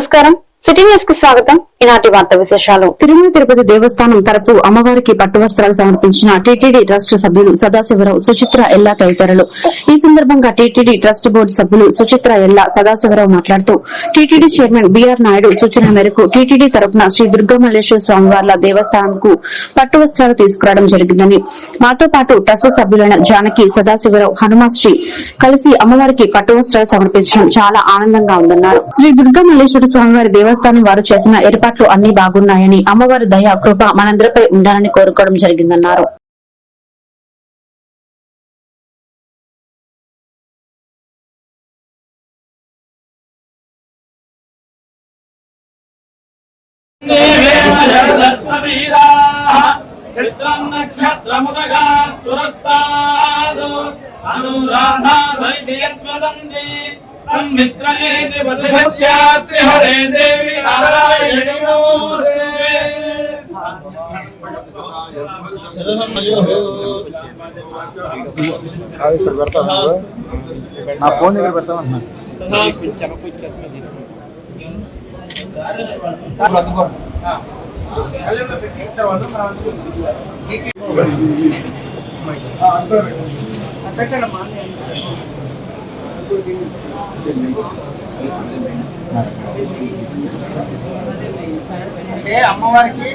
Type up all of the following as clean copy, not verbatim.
నమస్కారం. City news కి స్వాగతం. ఈనాటి వార్త విశేషాలు. తిరుమల తిరుపతి దేవస్థానం తరపు అమ్మవారికి పట్టు వస్త్రాలు సమర్పించిన టీటీడీ ట్రస్ట్ సభ్యులు సదాశివరావు, సుచిత్ర ఎల్లా తదితరులు. ఈ సందర్భంగా టీటీడీ ట్రస్ట్ బోర్డు సభ్యులు సుచిత్ర ఎల్లా, సదాశివరావు మాట్లాడుతూ టీటీడీ చైర్మన్ బీఆర్ నాయుడు సూచన మేరకు టీటీడీ తరపున శ్రీ దుర్గామల్లేశ్వర స్వామివార్ల దేవస్థానంకు పట్టు వస్త్రాలు తీసుకురావడం జరిగిందని, మాతో పాటు ట్రస్ట్ సభ్యులైన జానకి, సదాశివరావు, హనుమాశ్రీ కలిసి అమ్మవారికి పట్టు వస్త్రాలు సమర్పించడం చాలా ఆనందంగా ఉందన్నారు. శ్రీ దుర్గామల్లేశ్వర స్వామివారి దేవస్థానం వారు చేసిన ఏర్పాట్లు అన్ని బాగున్నాయని, అమ్మవారి దయ కృప మనందరిపై ఉండాలని కోరుకోవడం జరిగిందన్నారు. హరే దేవి నారాయణి నమోస్తే. ఇక్కడ పెడతా నా ఫోన్ దగ్గర పెడతామన్నా. అంటే అమ్మవారికి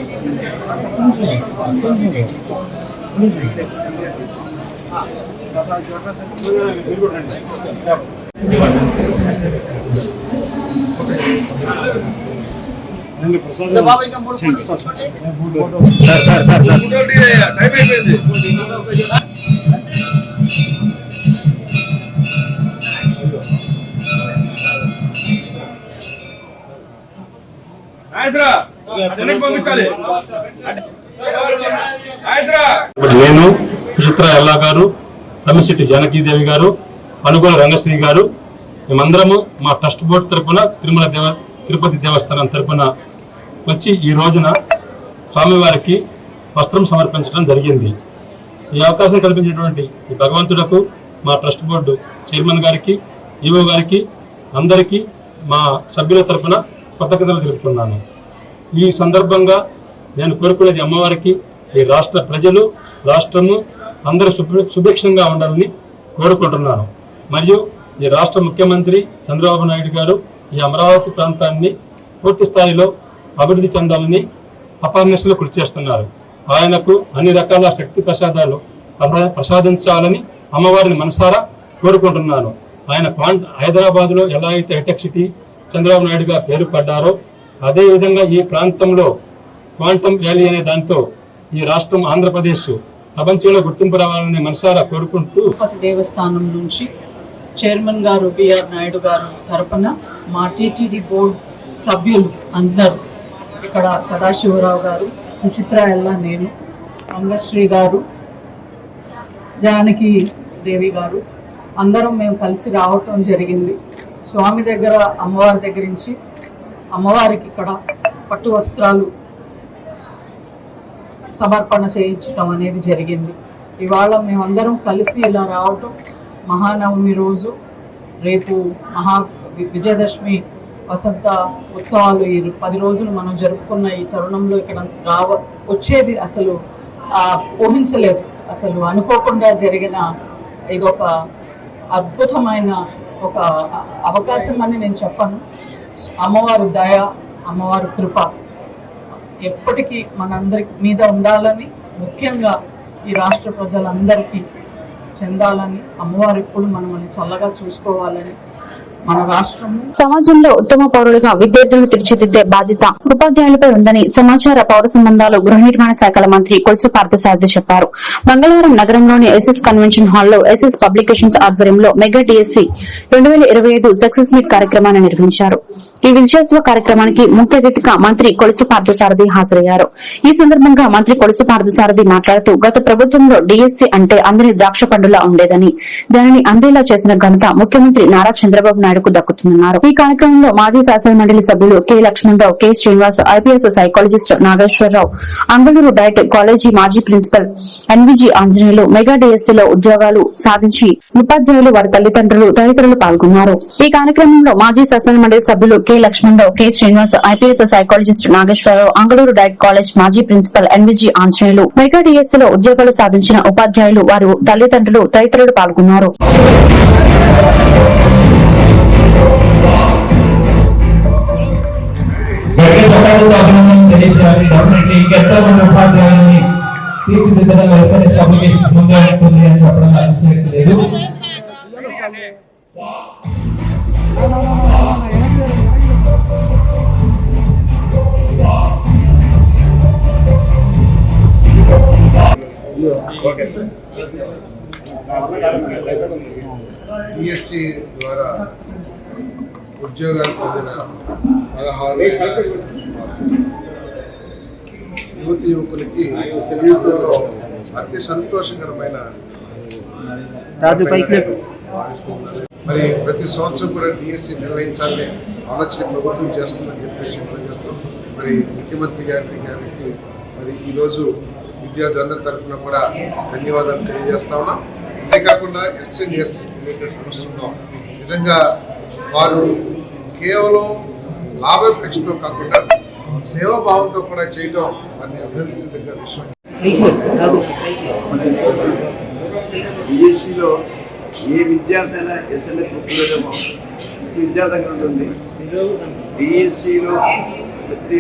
నేను సుచిత్ర ఎల్లా గారు, తమ్మిశెట్టి జానకీదేవి గారు, పనుగోల రంగశ్రీ గారు, మేమందరము మా ట్రస్ట్ బోర్డు తరఫున తిరుపతి దేవస్థానం తరఫున వచ్చి ఈ రోజున స్వామివారికి వస్త్రం సమర్పించడం జరిగింది. ఈ అవకాశం కల్పించినటువంటి ఈ భగవంతుడకు, మా ట్రస్ట్ బోర్డు చైర్మన్ గారికి, ఈవో గారికి, అందరికీ మా సభ్యుల తరఫున కృతజ్ఞతలు తెలుపుతున్నాను. ఈ సందర్భంగా నేను కోరుకునేది అమ్మవారికి ఈ రాష్ట్ర ప్రజలు, రాష్ట్రము అందరూ సుభిక్షంగా ఉండాలని కోరుకుంటున్నాను. మరియు ఈ రాష్ట్ర ముఖ్యమంత్రి చంద్రబాబు నాయుడు గారు ఈ అమరావతి ప్రాంతాన్ని పూర్తి స్థాయిలో అభివృద్ధి చెందాలని అపార్నెస్లో కృషి చేస్తున్నారు. ఆయనకు అన్ని రకాల శక్తి ప్రసాదాలు ప్రసాదించాలని అమ్మవారిని మనసారా కోరుకుంటున్నాను. ఆయన హైదరాబాద్ లో ఎలా అయితే హైటెక్ సిటీ చంద్రబాబు నాయుడు గారు పేరు పడ్డారో అదే విధంగా ఈ ప్రాంతంలో క్వాంటమ్ వ్యాలీ అనే దాంతో ఈ రాష్ట్రం ఆంధ్రప్రదేశ్ ప్రపంచంలో గుర్తింపు రావాలని మనసారా కోరుకుంటూ, తిరుపతి దేవస్థానం నుంచి చైర్మన్ గారు బిఆర్ నాయుడు గారు తరపున మా టీటీడీ బోర్డు సభ్యులు అందరూ, ఇక్కడ సదాశివరావు గారు, సుచిత్ర ఎల్లా, నేను, రంగశ్రీ గారు, జానకి దేవి గారు అందరం మేము కలిసి రావటం జరిగింది. స్వామి దగ్గర, అమ్మవారి దగ్గర నుంచి అమ్మవారికి ఇక్కడ పట్టు వస్త్రాలు సమర్పణ చేయించడం అనేది జరిగింది. ఇవాళ మేమందరం కలిసి ఇలా రావటం, మహానవమి రోజు, రేపు విజయదశమి వసంత ఉత్సవాలు, ఈ 10 రోజులు మనం జరుపుకున్న ఈ తరుణంలో ఇక్కడ వచ్చేది అసలు ఊహించలేదు. అసలు అనుకోకుండా జరిగిన ఇదొక అద్భుతమైన ఒక అవకాశం అని నేను చెప్పను. అమ్మవారి దయ, అమ్మవారి కృప ఎప్పటికీ మనందరి మీద ఉండాలని, ముఖ్యంగా ఈ రాష్ట్ర ప్రజలందరికీ చెందాలని, అమ్మవారు ఎప్పుడు మనల్ని చల్లగా చూసుకోవాలని, మన రాష్ట్రము సమాజంలో ఉత్తమ పౌరులుగా విద్యార్థులను తీర్చిదిద్దే బాధ్యత ఉపాధ్యాయులపై ఉందని సమాచార, పౌర సంబంధాలు, గృహ నిర్మాణ శాఖల మంత్రి కొలుసు పార్థసారథి చెప్పారు. మంగళవారం నగరంలోని ఎస్ఎస్ కన్వెన్షన్ హాల్లో ఎస్ఎస్ పబ్లికేషన్స్ ఆధ్వర్యంలో మెగా డిఎస్సి 2025 సక్సెస్ మీట్ కార్యక్రమాన్ని నిర్వహించారు. ఈ విజయోత్సవ కార్యక్రమానికి ముఖ్య అతిథిగా మంత్రి కొలుసు పార్థసారథి హాజరయ్యారు. ఈ సందర్భంగా మంత్రి కొలుసు పార్థసారథి మాట్లాడుతూ, గత ప్రభుత్వంలో డిఎస్సి అంటే అందరి ద్రాక్ష పండులా ఉండేదని, దానిని అందేలా చేసిన ఘనత ముఖ్యమంత్రి నారా చంద్రబాబు నాయుడుకు దక్కుతుందన్నారు. ఈ కార్యక్రమంలో మాజీ శాసన మండలి సభ్యులు K Lakshmana Rao, K Srinivas, IPS psychologist Nageswara Rao, Angaluru DIET college మాజీ ప్రిన్సిపల్ ఎన్విజి ఆంజనేయులు మెగా డిఎస్సిలో ఉద్యోగాలు సాధించి ఉపాధ్యాయులు, వారి తల్లిదండ్రులు తదితరులు పాల్గొన్నారు. ఈ కార్యక్రమంలో మాజీ శాసన మండలి సభ్యులు K Lakshmana Rao, K Srinivas, IPS psychologist Nageswara Rao, Angaluru DIET college మాజీ principal NVG Anjaneyulu, mega DSC లో ఉద్యోగాలు సాధించిన ఉపాధ్యాయులు, వారి తల్లిదండ్రులు తదితరులు పాల్గొన్నారు. తీర్చిదిద్దడంలో ఎస్ఎన్ఎస్ పబ్లికేషన్స్ ముందే ఉంటుంది అని చెప్పడం అతిశయోక్తి లేదు. డిఎస్సి ద్వారా ఉద్యోగాలు పొందిన 16 యువతి యువకులకి జీవితంలో అతి సంతోషకరమైన మరి ప్రతి సంవత్సరం కూడా డిఎస్సి నిర్వహించాలని ఆలోచన ప్రభుత్వం చేస్తుందని చెప్పేసి తెలియజేస్తూ మరి ముఖ్యమంత్రి గారికి మరి ఈరోజు విద్యార్థులందరి తరఫున కూడా ధన్యవాదాలు తెలియజేస్తా ఉన్నాం. అంతేకాకుండా ఎస్ఎన్ఎస్ ఏదైతే సంస్థ ఉందో నిజంగా వారు కేవలం లాభాపేక్షతో కాకుండా సేవాభావంతో కూడా చేయడం వారిని అభినందించదగ్గ విషయం. బిఎస్సిలో ఏ విద్యార్థి అయినా ఎస్ఎన్ఎస్ బుక్లోనేమో ప్రతి విద్యార్థి దగ్గర ఉంటుంది. డిఎస్సిలో ప్రతి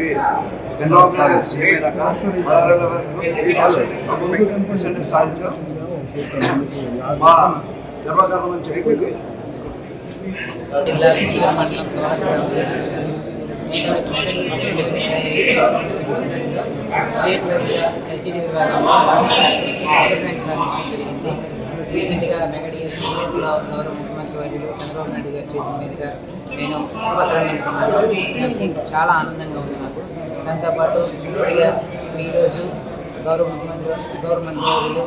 ఎస్ఎన్ఎస్ సాధించడం మా గర్వకారణం అని చెప్పుకుంటే స్టేట్ వైపుగా ఎల్సీడీ విభాగంలో ర్యాంక్ సాధించడం జరిగింది. రీసెంట్గా మెగా డిఎస్సీ ఈవెంట్లో గౌరవ ముఖ్యమంత్రి వర్యులు చంద్రబాబు నాయుడు గారి చేతుల మీదుగా నేను పత్రాన్ని అందుకున్నాను. దానికి చాలా ఆనందంగా ఉంది నాకు. దాంతోపాటు ఇప్పటిగా ఈరోజు గౌరవ మంత్రి వర్యులు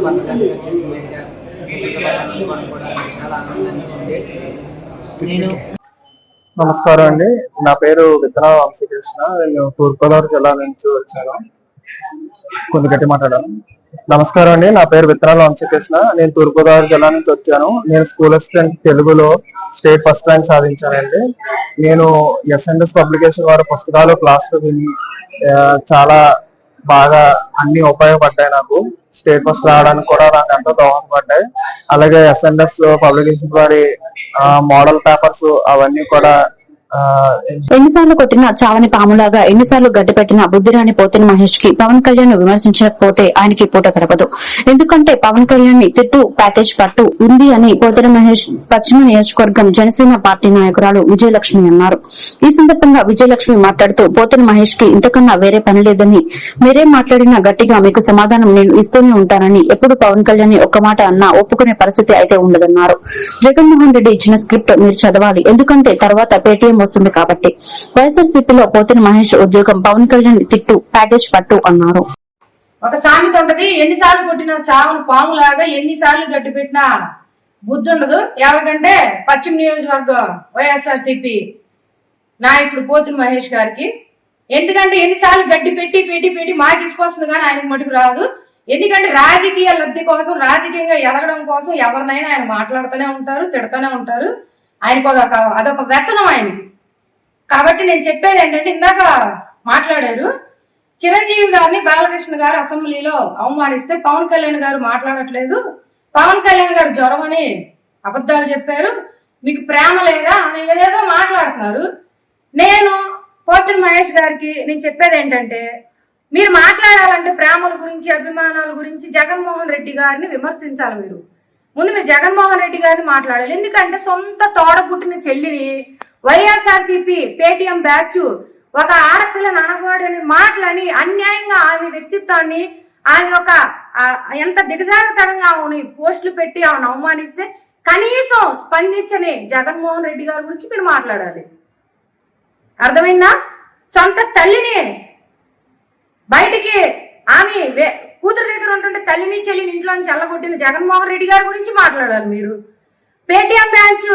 పార్థసారథి గారి చేతుల మీదుగా అందుకోవడం కూడా చాలా ఆనందాన్ని ఇచ్చింది. నేను నమస్కారం అండి, నా పేరు విత్తనాల వంశీకృష్ణ. నేను తూర్పుగోదావరి జిల్లా నుంచి వచ్చాను. కొంచెం గట్టి మాట్లాడాను. నమస్కారం అండి, నా పేరు విత్తనాల వంశీకృష్ణ. నేను తూర్పుగోదావరి జిల్లా నుంచి వచ్చాను. నేను స్కూల్ అసిస్టెంట్ తెలుగులో స్టేట్ ఫస్ట్ ర్యాంక్ సాధించానండి. నేను ఎస్ఎన్ఎస్ పబ్లికేషన్ వారి పుస్తకాలు క్లాసులు విని చాలా బాగా అన్ని ఉపయోగపడ్డాయి. నాకు స్టేట్ ఫస్ట్ రావడానికి కూడా నాకు ఎంతో దోహదపడ్డాయి. అలాగే ఎస్ఎన్ఎస్ పబ్లికేషన్స్ వారి మోడల్ పేపర్స్ అవన్నీ కూడా ఎన్నిసార్లు కొట్టినా చావని పాములాగా ఎన్నిసార్లు గడ్డిపెట్టిన బుద్ధిరాని పోతిన మహేష్ కి పవన్ కళ్యాణ్ విమర్శించకపోతే ఆయనకి పూట గడపదు. ఎందుకంటే పవన్ కళ్యాణ్ ని తిట్టు ప్యాకేజ్ పట్టు ఉంది అని పోతిన మహేష్ పశ్చిమ నియోజకవర్గం జనసేన పార్టీ నాయకురాలు విజయలక్ష్మి అన్నారు. ఈ సందర్భంగా విజయలక్ష్మి మాట్లాడుతూ పోతిన మహేష్ కి ఇంతకన్నా వేరే పని లేదని, మీరే మాట్లాడినా గట్టిగా మీకు సమాధానం నేను ఇస్తూనే ఉంటానని, ఎప్పుడు పవన్ కళ్యాణ్ ని ఒక్క మాట అన్నా ఒప్పుకునే పరిస్థితి అయితే ఉండదన్నారు. జగన్మోహన్ రెడ్డి ఇచ్చిన స్క్రిప్ట్ మీరు చదవాలి, ఎందుకంటే తర్వాత పేటీఎం వస్తుంది కాబట్టి. వైఎస్ఆర్సీపీలో పోతిన మహేష్ ఉద్యోగం పవన్ కళ్యాణ్ తిట్టు ప్యాకేజ్ పట్టు అన్నారు. ఒక సామెత ఉంటది, ఎన్నిసార్లు కొట్టినా చావును పాములాగా ఎన్నిసార్లు గడ్డి పెట్టినా బుద్ధి ఉండదు. ఎవరికంటే పశ్చిమ నియోజకవర్గం వైఎస్ఆర్సీపీ నాయకుడు పోతిన మహేష్ గారికి. ఎందుకంటే ఎన్నిసార్లు గడ్డి పెట్టి మాకు తీసుకొస్తుంది కానీ ఆయనకు మటుకు రాదు. ఎందుకంటే రాజకీయ లబ్ధి కోసం, రాజకీయంగా ఎదగడం కోసం ఎవరినైనా ఆయన మాట్లాడుతూనే ఉంటారు, తిడతానే ఉంటారు. ఆయనకు అదొక వ్యసనం ఆయనకి. కాబట్టి నేను చెప్పేది ఏంటంటే, ఇందాక మాట్లాడారు చిరంజీవి గారిని బాలకృష్ణ గారు అసెంబ్లీలో అవమానిస్తే పవన్ కళ్యాణ్ గారు మాట్లాడట్లేదు, పవన్ కళ్యాణ్ గారు జ్వరం అని అబద్ధాలు చెప్పారు, మీకు ప్రేమ లేదా అని ఏదేదో మాట్లాడుతున్నారు. నేను పోతిన మహేష్ గారికి నేను చెప్పేది ఏంటంటే, మీరు మాట్లాడాలంటే ప్రేమల గురించి అభిమానాల గురించి జగన్మోహన్ రెడ్డి గారిని విమర్శించాలి. ముందు మీరు జగన్మోహన్ రెడ్డి గారిని మాట్లాడాలి. ఎందుకంటే సొంత తోడ పుట్టిన చెల్లిని వైఎస్ఆర్సీపీ పేటీఎం బ్యాచ్ ఒక ఆడపిల్లని అనకూడని మాటలని అన్యాయంగా ఆమె వ్యక్తిత్వాన్ని, ఆమె ఒక ఎంత దిగజారుతనంగా ఆమెని పోస్టులు పెట్టి ఆమెను అవమానిస్తే కనీసం స్పందించని జగన్మోహన్ రెడ్డి గారి గురించి మీరు మాట్లాడాలి. అర్థమైందా? సొంత తల్లిని బయటికి ఆమె కూతురు దగ్గర ఉంటుంటే తల్లిని చెల్లిని ఇంట్లోంచి చల్లగొట్టిన జగన్మోహన్ రెడ్డి గారి గురించి మాట్లాడాలి మీరు. పేటీఎం బ్యాంచ్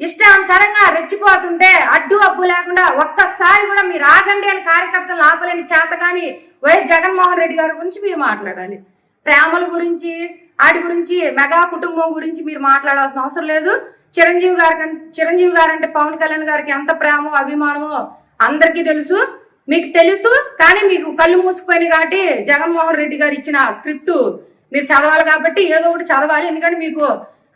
ఇష్టానుసారంగా రెచ్చిపోతుంటే అడ్డు అబ్బు లేకుండా ఒక్కసారి కూడా మీరు ఆగండి అని కార్యకర్తలు ఆపలేని చేతగాని వైఎస్ జగన్మోహన్ రెడ్డి గారి గురించి మీరు మాట్లాడాలి. ప్రేమల గురించి వాటి గురించి మెగా కుటుంబం గురించి మీరు మాట్లాడాల్సిన అవసరం లేదు. చిరంజీవి గారు అంటే పవన్ కళ్యాణ్ గారికి ఎంత ప్రేమో అభిమానమో అందరికీ తెలుసు, మీకు తెలుసు. కానీ మీకు కళ్ళు మూసుకుపోయినాయి కాబట్టి జగన్మోహన్ రెడ్డి గారు ఇచ్చిన స్క్రిప్ట్ మీరు చదవాలి కాబట్టి ఏదో ఒకటి చదవాలి. ఎందుకంటే మీకు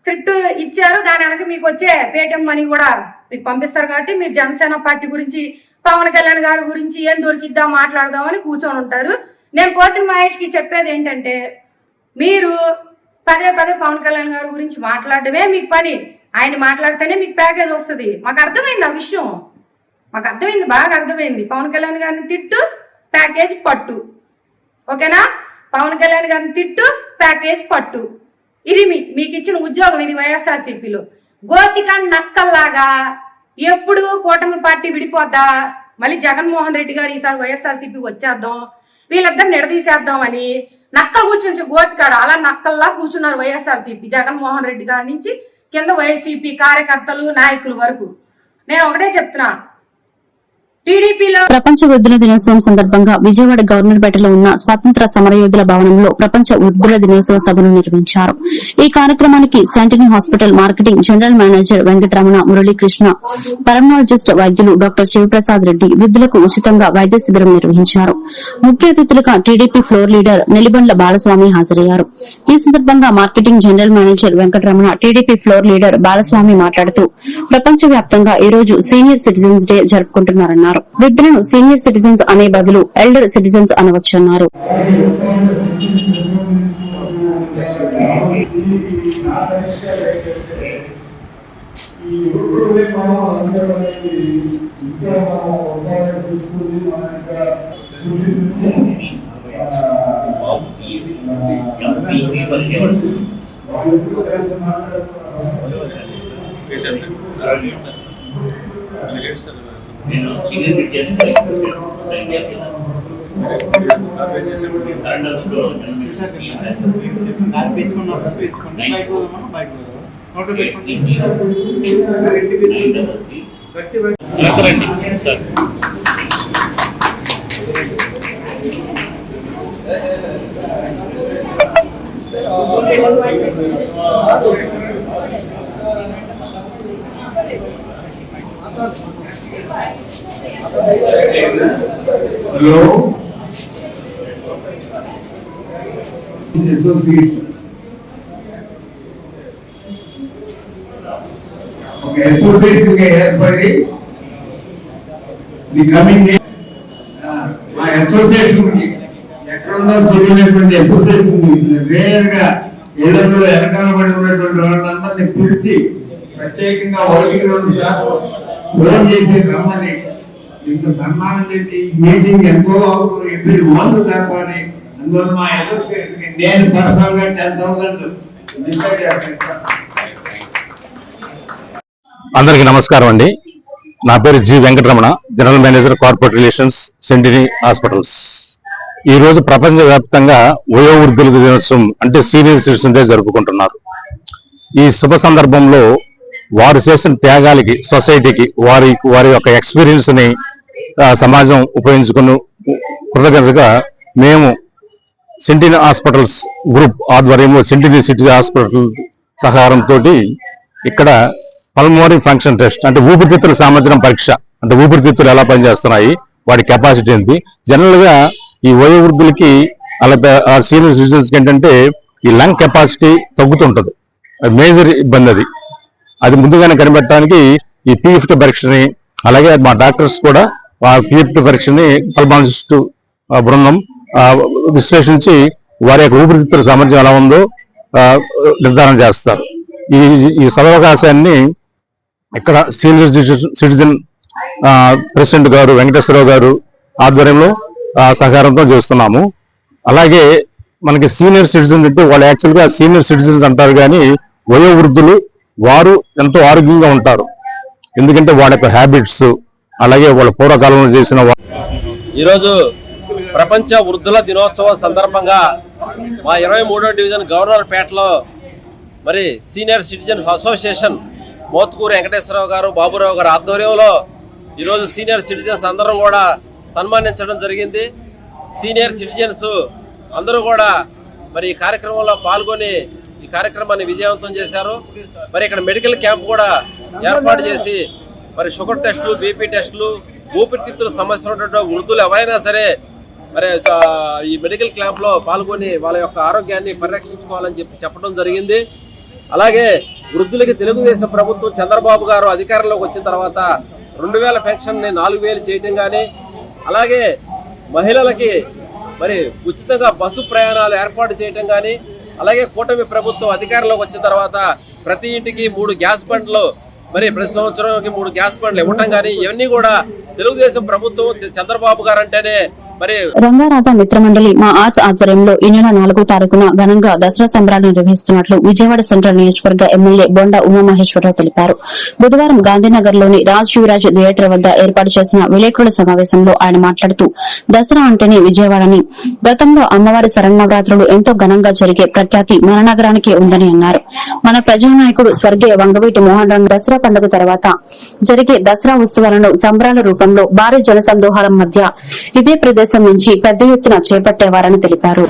స్క్రిప్ట్ ఇచ్చారు, దాని వెనక మీకు వచ్చే పేటిఎం మనీ కూడా మీకు పంపిస్తారు కాబట్టి మీరు జనసేన పార్టీ గురించి పవన్ కళ్యాణ్ గారి గురించి ఏం దొరికిద్దాం మాట్లాడదామని కూర్చొని ఉంటారు. నేను పోతిన మహేష్ కి చెప్పేది ఏంటంటే, మీరు పదే పవన్ కళ్యాణ్ గారి గురించి మాట్లాడడమే మీకు పని. ఆయన మాట్లాడితేనే మీకు ప్యాకేజ్ వస్తుంది. మాకు అర్థమైంది ఆ విషయం, మాకు అర్థమైంది, బాగా అర్థమైంది. పవన్ కళ్యాణ్ గారిని తిట్టు, ప్యాకేజ్ పట్టు. ఓకేనా? పవన్ కళ్యాణ్ గారిని తిట్టు, ప్యాకేజ్ పట్టు. ఇది మీకు ఇచ్చిన ఉద్యోగం. ఇది వైఎస్ఆర్సీపీలో గోతిక నక్కల్లాగా ఎప్పుడు కూటమి పార్టీ విడిపోద్దా, మళ్ళీ జగన్మోహన్ రెడ్డి గారు ఈసారి వైఎస్ఆర్సీపీ వచ్చేద్దాం, వీళ్ళిద్దరు నిడదీసేద్దాం అని నక్కలు కూర్చుని గోతికాడ అలా నక్కల్లా కూర్చున్నారు వైఎస్ఆర్సీపీ. జగన్మోహన్ రెడ్డి గారి నుంచి కింద వైసీపీ కార్యకర్తలు నాయకుల వరకు. నేను ఒకటే చెప్తున్నా, టీడీపీలో ప్రపంచ వృద్ధుల దినోత్సవం సందర్భంగా విజయవాడ గవర్నర్పేటలో ఉన్న స్వాతంత్ర సమరయోధుల భవనంలో ప్రపంచ వృద్ధుల దినోత్సవ సభను నిర్వహించారు. ఈ కార్యక్రమానికి Shantini hospital marketing general manager Venkataramana, Muralikrishna, పరమాలజిస్ట్ వైద్యులు డాక్టర్ శివప్రసాద్ రెడ్డి వృద్ధులకు ఉచితంగా వైద్య శిబిరం నిర్వహించారు. ముఖ్య అతిథులుగా TDP floor leader Nelibandla Balaswamy హాజరయ్యారు. ఈ సందర్భంగా marketing general manager Venkataramana, TDP floor leader Balaswamy మాట్లాడుతూ ప్రపంచ వ్యాప్తంగా ఈ రోజు సీనియర్ సిటిజన్స్ డే జరుపుకుంటున్నారన్నారు. వృద్ధులను సీనియర్ సిటిజన్స్ అనే బదులు ఎల్డర్ సిటిజన్స్ అనవచ్చన్నారు. నేను senior citizen Hello. Associate. Okay, associate కి ఏర్పడి the coming day మా అసోసియేషన్ కి ఎక్కడున్నా తెలియనటువంటి అసోసియేషన్ రేర్ గా ఏళ్ళలో వెనకాల పడి ఉన్నటువంటి వాళ్ళందరినీ పిలిచి ప్రత్యేకంగా 1-2 సార్లు ఫోన్ చేసి రమ్మని ఇంత సన్మానం చేసి మీటింగ్ ఎంతో అవసరం, ఎవ్రీ మంత్ జరపాలి. అందువల్ల మా అసోసియేషన్ నేను పర్సనల్ గా 10,000 డిసైడ్ చేస్తాను. అందరికీ నమస్కారం అండి. నా పేరు G Venkataramana, general manager corporate relations, Sentini hospitals. ఈ రోజు ప్రపంచవ్యాప్తంగా వయోవృద్ధుల దినోత్సవం అంటే సీనియర్ సిటిజన్ డే జరుపుకుంటున్నారు. ఈ శుభ సందర్భంలో వారు చేసిన త్యాగాలకి సొసైటీకి వారి యొక్క ఎక్స్పీరియన్స్ ని సమాజం ఉపయోగించుకుని కృతజ్ఞతగా మేము సెంటినీ హాస్పిటల్స్ గ్రూప్ ఆధ్వర్యంలో సెంటినీ సిటీ హాస్పిటల్ సహకారంతో ఇక్కడ పల్మోనరీ ఫంక్షన్ టెస్ట్ అంటే ఊపిరితిత్తుల సామర్థ్యం పరీక్ష, అంటే ఊపిరితిత్తులు ఎలా పనిచేస్తున్నాయి, వాటి కెపాసిటీ ఏంటి. జనరల్ గా ఈ వయోవృద్ధులకి అలా సీనియర్ సిటిజన్స్ ఏంటంటే ఈ లంగ్ కెపాసిటీ తగ్గుతుంటది, అది మేజర్ ఇబ్బంది. అది ముందుగానే కనిపెట్టడానికి ఈ పీఎఫ్టీ పరీక్షని, అలాగే మా డాక్టర్స్ కూడా ఆ పీఎఫ్టీ పరీక్షని పల్మాలజిస్ట్ బృందం విశ్లేషించి వారి యొక్క ఊపిరితిత్తుల సామర్థ్యం ఎలా ఉందో నిర్ధారణ చేస్తారు. ఈ సదవకాశాన్ని ఇక్కడ సీనియర్ సిటిజన్ ప్రెసిడెంట్ గారు వెంకటేశ్వరరావు గారు ఆధ్వర్యంలో సహకారంతో చేస్తున్నాము. అలాగే మనకి సీనియర్ సిటిజన్ అంటే వాళ్ళు యాక్చువల్గా సీనియర్ సిటిజన్స్ అంటారు, కానీ వయోవృద్ధులు వారు ఎంతో ఆరోగ్యంగా ఉంటారు. ఎందుకంటే వాళ్ళ యొక్క హ్యాబిట్స్, అలాగే వాళ్ళ పూర్వకాలంలో చేసిన. ఈరోజు ప్రపంచ వృద్ధుల దినోత్సవం సందర్భంగా మా 23వ డివిజన్ గవర్నర్పేటలో మరి senior citizens association Motkuru Venkateswara Rao garu, Baburao గారు ఆధ్వర్యంలో ఈరోజు సీనియర్ సిటిజన్స్ అందరూ కూడా సన్మానించడం జరిగింది. సీనియర్ సిటిజన్స్ అందరూ కూడా మరి ఈ కార్యక్రమంలో పాల్గొని ఈ కార్యక్రమాన్ని విజయవంతం చేశారు. మరి ఇక్కడ మెడికల్ క్యాంప్ కూడా ఏర్పాటు చేసి మరి షుగర్ టెస్టులు, బీపీ టెస్టులు, ఊపిరితిత్తుల సమస్య ఉన్నటువంటి వృద్ధులు ఎవరైనా సరే మరి ఈ మెడికల్ క్యాంప్ లో పాల్గొని వాళ్ళ యొక్క ఆరోగ్యాన్ని పరిరక్షించుకోవాలని చెప్పడం జరిగింది. అలాగే వృద్ధులకి తెలుగుదేశం ప్రభుత్వం చంద్రబాబు గారు అధికారంలోకి వచ్చిన తర్వాత 2000 పెన్షన్ ని 4000 చేయటం కానీ, అలాగే మహిళలకి మరి ఉచితంగా బస్సు ప్రయాణాలు ఏర్పాటు చేయటం కానీ, అలాగే కూటమి ప్రభుత్వం అధికారంలోకి వచ్చిన తర్వాత ప్రతి ఇంటికి 3 గ్యాస్ బండ్లు, మరి ప్రతి సంవత్సరానికి 3 గ్యాస్ బండ్లు ఇవ్వటం కానీ, ఇవన్నీ కూడా తెలుగుదేశం ప్రభుత్వం చంద్రబాబు గారు అంటేనే మరి రంగారాధ మిత్రమండలి మా ఆర్ట్స్ ఆధ్వర్యంలో ఈ నెల 4వ తారీఖున ఘనంగా దసరా సంబరాలు నిర్వహిస్తున్నట్లు విజయవాడ సెంట్రల్ నియోజకవర్గ ఎమ్మెల్యే బొండ ఉమామహేశ్వరరావు తెలిపారు. బుధవారం గాంధీనగర్ లోని రాజ్ యువరాజ్ థియేటర్ వద్ద ఏర్పాటు చేసిన విలేకరుల సమావేశంలో ఆయన మాట్లాడుతూ దసరా అంటేనే విజయవాడని, గతంలో అమ్మవారి శరన్నవరాత్రులు ఎంతో ఘనంగా జరిగే ప్రఖ్యాతి మన నగరానికే ఉందని అన్నారు. మన ప్రజానాయకుడు స్వర్గీయ వంగవీటి మోహన్ రావు దసరా పండుగ తర్వాత జరిగే దసరా ఉత్సవాలను సంబరాల రూపంలో భారీ జనసందోహాల మధ్య ఇదే ప్రదేశం నుంచి పెద్ద ఎత్తున చేపట్టేవారని తెలిపారు.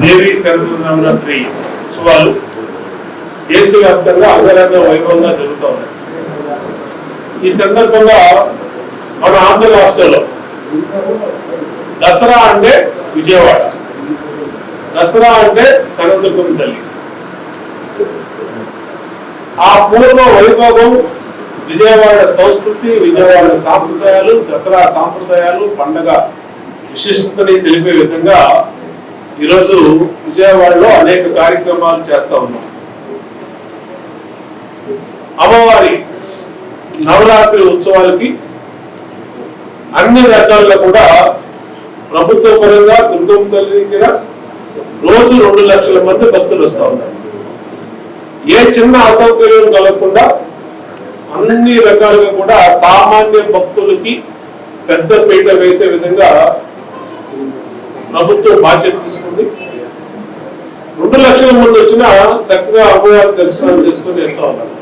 దేవీ శరన్నవరాత్రి ఉత్సవాలు దేశవ్యాప్తంగా అంగరంగ వైభవంగా జరుగుతూ ఉన్నాయి. ఈ సందర్భంగా మన ఆంధ్ర రాష్ట్రంలో దసరా అంటే విజయవాడ, దసరా అంటే కనకదుర్గమ్మ తల్లి. ఆ పూర్వ వైభవం, విజయవాడ సంస్కృతి, విజయవాడ సాంప్రదాయాలు, దసరా సాంప్రదాయాలు, పండగ విశిష్టతని తెలిపే విధంగా ఈరోజు విజయవాడలో అనేక కార్యక్రమాలు చేస్తా ఉన్నాం. అమ్మవారి నవరాత్రి ఉత్సవాలకి అన్ని రకాలుగా కూడా ప్రభుత్వ పరంగా దుర్గమ్మ తల్లి దగ్గర రోజు 2 లక్షల మంది భక్తులు వస్తూ ఉన్నారు. ఏ చిన్న అసౌకర్యం కలగకుండా అన్ని రకాలుగా కూడా సామాన్య భక్తులకి పెద్ద పీట వేసే విధంగా ప్రభుత్వం బాధ్యత తీసుకుంది. 2 లక్షల మంది వచ్చినా చక్కగా అమ్మవారి దర్శనాలు చేసుకుని వెళ్తా ఉన్నారు.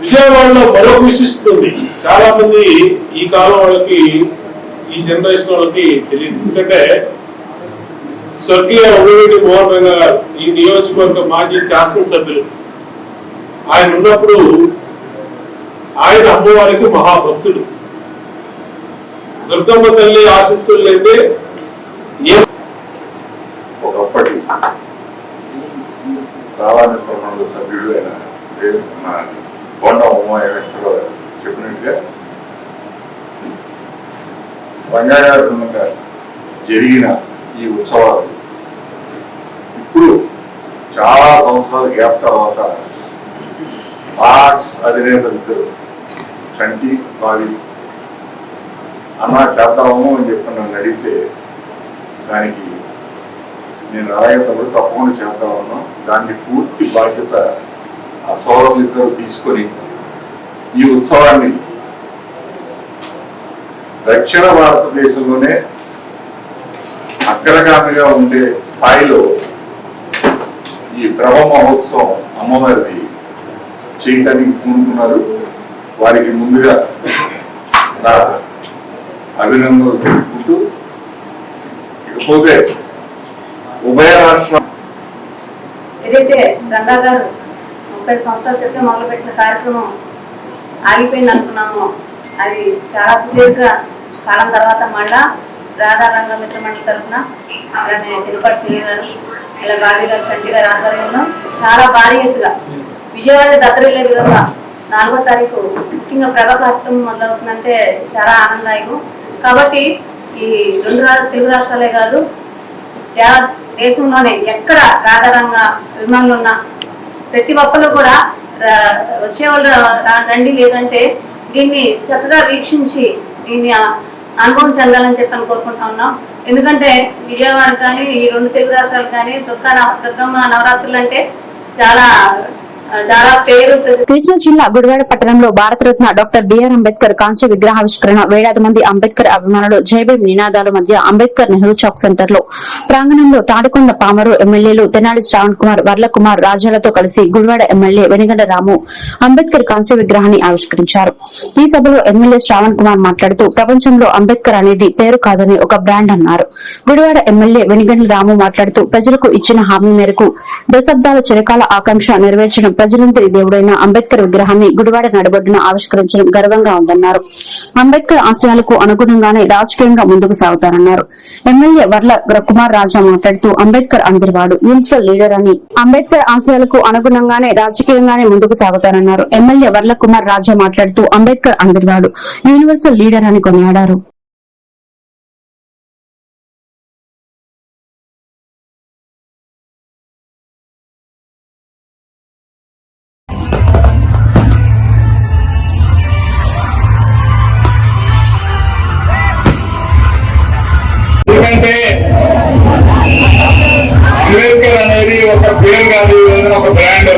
విజయవాడలో మరొక విశిస్తుంది, చాలా మంది ఈ కాలం వాళ్ళకి, ఈ జనరేషన్ వాళ్ళకి తెలియదు. ఎందుకంటే స్వర్గీయ వంగవీటి మోహన్ రంగా గారు ఈ నియోజకవర్గ మాజీ శాసనసభ్యులు, ఆయన ఉన్నప్పుడు ఆయన అమ్మవారికి మహాభక్తుడు. దుర్గమ్మ తల్లి ఆశీస్సులు అయితే ఒకప్పటి రావాణి సభ్యుడు అయిన బొండ ఉమామహేశ్వరరావు చెప్పినట్టుగా రంగారాధనగా జరిగిన ఈ ఉత్సవాలు ఇప్పుడు చాలా సంవత్సరాల గ్యాప్ తర్వాత ఆర్ట్స్ అధినేతలు చంటి బావి అన్నా చేద్దాము అని చెప్పి నన్ను అడిగితే దానికి నేను అలాగేటప్పుడు తప్పకుండా చేద్దామన్నా. దాన్ని పూర్తి బాధ్యత ఆ సోదరులిద్దరూ తీసుకొని ఈ ఉత్సవాన్ని దక్షిణ భారతదేశంలోనే అగ్రగామిగా ఉండే స్థాయిలో ఈ బ్రహ్మ మహోత్సవం అమ్మవారిది చేయటానికి పూనుకున్నారు. వారికి ముందుగా నా అభినందనలు తెలుపుకుంటూ, ఇకపోతే ఉభయ రాష్ట్రం ఏదైతే రంగా గారు 30 సంవత్సరాల క్రితం మొదలుపెట్టిన కార్యక్రమం ఆగిపోయింది అనుకున్నామో, అది చాలా సుదీర్ఘ కాలం తర్వాత మళ్ళా రాధారంగ మిత్రమండలి తరఫున అలానే చిన్నపాటి శ్రీ గారు, ఇలా బాబీ గారు, చంటి గారు ఆధ్వర్యంలో చాలా భారీ ఎత్తుగా విజయవాడ దత్తరిల్లే విధంగా 4వ తారీఖు ముఖ్యంగా ప్రభా కార్యక్రమం మొదలవుతుందంటే చాలా ఆనందదాయకం. కాబట్టి ఈ 2 తెలుగు రాష్ట్రాలే కాదు, దేశంలోనే ఎక్కడ రాధారంగ అభిమానులు ఉన్న ప్రతి ఒక్కరు కూడా వచ్చేవాళ్ళు రండి, లేదంటే దీన్ని చక్కగా వీక్షించి దీన్ని అనుభవం చెందాలని చెప్పి కోరుకుంటా ఉన్నాం. ఎందుకంటే విజయవాడ కానీ ఈ 2 తెలుగు రాష్ట్రాలు కానీ దుర్గమ్మ నవరాత్రులు అంటే చాలా చాలా పేరు కృష్ణా జిల్లా గుడివాడ పట్టణంలో భారతరత్న డాక్టర్ బిఆర్ అంబేద్కర్ కాంస్య విగ్రహావిష్కరణ వేలాది మంది అంబేద్కర్ అభిమానులు జైభీం నినాదాల మధ్య అంబేద్కర్ నెహ్రూ చౌక్ సెంటర్ లో ప్రాంగణంలో తాడికొండ పామరు ఎమ్మెల్యేలు తెనాలి శ్రావణ్ కుమార్ వర్లకుమార్ రాజాలతో కలిసి గుడివాడ ఎమ్మెల్యే వెనిగండ్ల రాము అంబేద్కర్ కాంస్య విగ్రహాన్ని ఆవిష్కరించారు. ఈ సభలో ఎమ్మెల్యే శ్రావణ్ కుమార్ మాట్లాడుతూ ప్రపంచంలో అంబేద్కర్ అనేది పేరు కాదని ఒక బ్రాండ్ అన్నారు. గుడివాడ ఎమ్మెల్యే వెనిగండ్ల రాము మాట్లాడుతూ ప్రజలకు ఇచ్చిన హామీ మేరకు దశాబ్దాల చిరకాల ఆకాంక్ష నెరవేర్చడం ప్రజలందరి దేవుడైన అంబేద్కర్ విగ్రహాన్ని గుడివాడ నడబొడ్డున ఆవిష్కరించడం గర్వంగా ఉందన్నారు. అంబేద్కర్ ఆశయాలకు అనుగుణంగానే రాజకీయంగా ముందుకు సాగుతారన్నారు. ఎమ్మెల్యే వర్ల కుమార్ రాజా మాట్లాడుతూ అంబేద్కర్ అందరివాడు, యూనివర్సల్ లీడర్ అని, అంబేద్కర్ ఆశయాలకు అనుగుణంగానే రాజకీయంగానే ముందుకు సాగుతారన్నారు. ఎమ్మెల్యే వర్ల కుమార్ రాజా మాట్లాడుతూ అంబేద్కర్ అందరివాడు, యూనివర్సల్ లీడర్ అని కొనియాడారు. ఎందుకంటే అంబేద్కర్ అనేది ఒక పేరు కాదు, ఒక బ్రాండ్.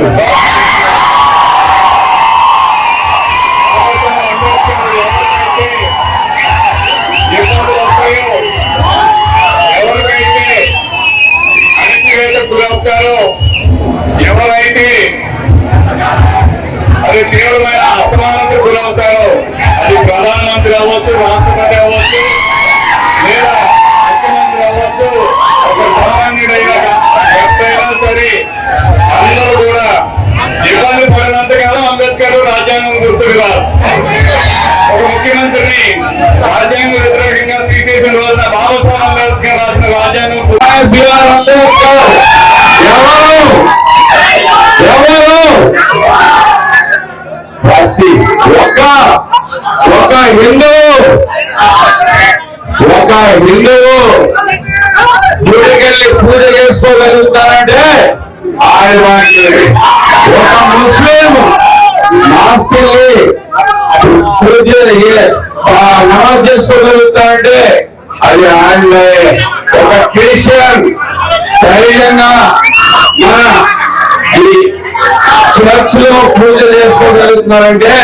ఎవరికైతే అణచివేతకు గురవుతారో, ఎవరైతే అది తీవ్రమైన అసమానతకు గురవుతారో, అది ప్రధానమంత్రి అవ్వచ్చు, రాష్ట్రపతి అవ్వచ్చు, లేదా ముఖ్యమంత్రి అవ్వచ్చు, ఒక సామాన్యుడైన ఎవరైనా సరే అందరూ కూడా ఇబ్బంది పడినంతకాలం అంబేద్కర్ రాజ్యాంగం గుర్తుకు రాదు. ఒక ముఖ్యమంత్రిని రాజ్యాంగ వ్యతిరేకంగా తీసేసిన రోజున బాబాసాహెబ్ అంబేద్కర్ రాసిన రాజ్యాంగం బిఆర్ అంబేద్కర్ ఒక హిందువు గుడికెళ్ళి పూజ చేసుకోగలుగుతారంటే ఆయన వాటిని, ఒక ముస్లిం మాస్కెళ్ళి పూజ నమాజ్ చేసుకోగలుగుతారంటే అది ఆయనలే, ఒక క్రిస్టియన్ ధైర్యంగా మన ఈ చర్చ్ లో పూజ చేసుకోగలుగుతున్నారంటే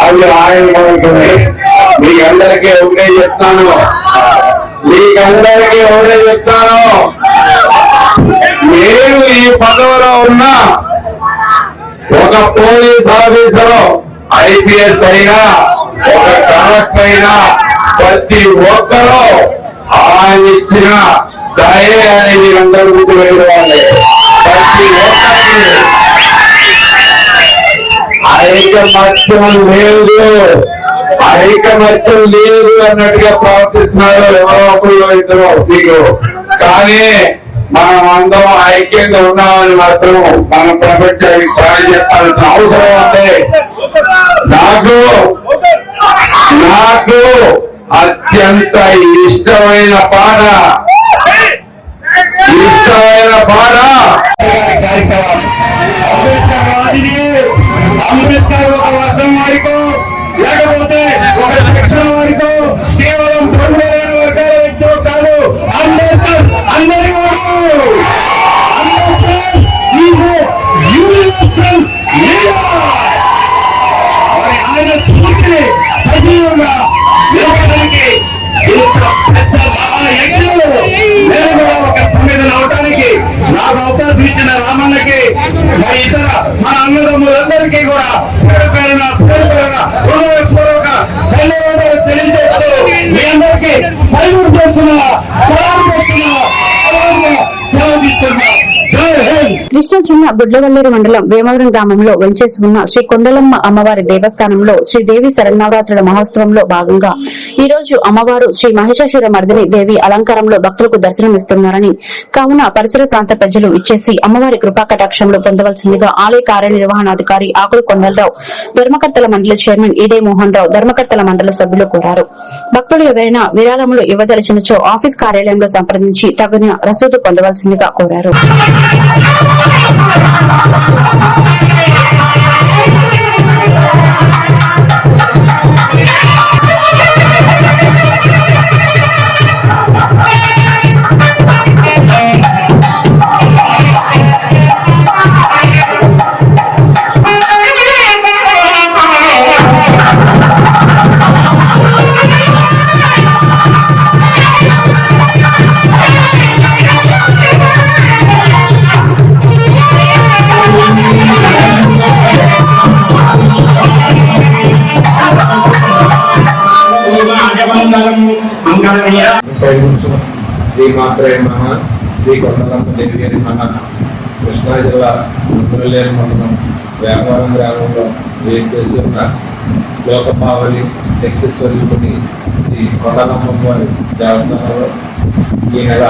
అది ఆయన మనకునే. మీకందరికీ ఒకటే చెప్తాను, నేను ఈ పదవిలో ఉన్న ఒక పోలీస్ ఆఫీసర్, ఐపీఎస్ అయినా, ఒక కలెక్టర్ అయినా, ప్రతి ఒక్కరూ ఆయన ఇచ్చిన దయ అనేది అందరూ గుర్తు వెళ్ళాలి. ప్రతి ఒక్కరికి ఐకమత్యం లేదు అన్నట్టుగా ప్రవర్తిస్తున్నారు ఎవరో ఒకరు ఇద్దరు మీకు. కానీ మనం అందరం ఐక్యంగా ఉన్నామని మాత్రం మనం ప్రపంచానికి సాయం చెప్పాల్సిన అవసరం ఉంది. నాకు అత్యంత ఇష్టమైన పాట కార్యక్రమం. అంబేద్కర్ ఒక వర్గం వారికో, లేకపోతే ఒక సెక్షన్ వారికో, కేవలం ప్రభుత్వ వర్గాల వ్యక్తులు కాదు. అంబేద్కర్ అందరి వాడు. ఆయన స్ఫూర్తిని సజీవంగా నిలబడడానికి పెద్ద మహాయజ్ఞులు నేను కూడా ఒక సంవేదన అవడానికి నాకు అవకాశం ఇచ్చిన రామన్నకి, మరి ఇతర మన అన్నదమ్ములందరికీ కూడా పేరున హృదయపూర్వక ధన్యవాదాలు తెలియజేస్తూ మీ అందరికీ సైన్ చేస్తున్నా, సెలవు తీసుకున్నా. కృష్ణా జిల్లా గుడ్లవల్లేరు మండలం వేమవరం గ్రామంలో వెంచేసి ఉన్న శ్రీ కొండలమ్మ అమ్మవారి దేవస్థానంలో శ్రీదేవి శరన్నవరాత్రుల మహోత్సవంలో భాగంగా ఈ రోజు అమ్మవారు శ్రీ మహిషాసుర మర్దిని దేవి అలంకారంలో భక్తులకు దర్శనమిస్తున్నారని, కావున పరిసర ప్రాంత ప్రజలు ఇచ్చేసి అమ్మవారి కృపా కటాక్షంలో పొందవలసిందిగా ఆలయ కార్యనిర్వహణాధికారి ఆకుల కొండలరావు, ధర్మకర్తల మండలి చైర్మన్ ఈడే మోహన్ రావు, ధర్మకర్తల మండలి సభ్యులు కోరారు. భక్తులు ఎవరైనా విరాళములు ఇవ్వదలిచినచో ఆఫీస్ కార్యాలయంలో సంప్రదించి తగిన రసీదు పొందవలసిందిగా కోరారు. శ్రీ మాత్రే నమ శ్రీ కొండలమ్మ దేవి అని మన కృష్ణా జిల్లా ముగ్గురులేని మండలం వ్యాపారం గ్రామంలో ఏం చేసి ఉన్న లోకపావని శక్తి స్వరూపుని శ్రీ కొండలమ్మ వారి దేవస్థానంలో ఈ నెల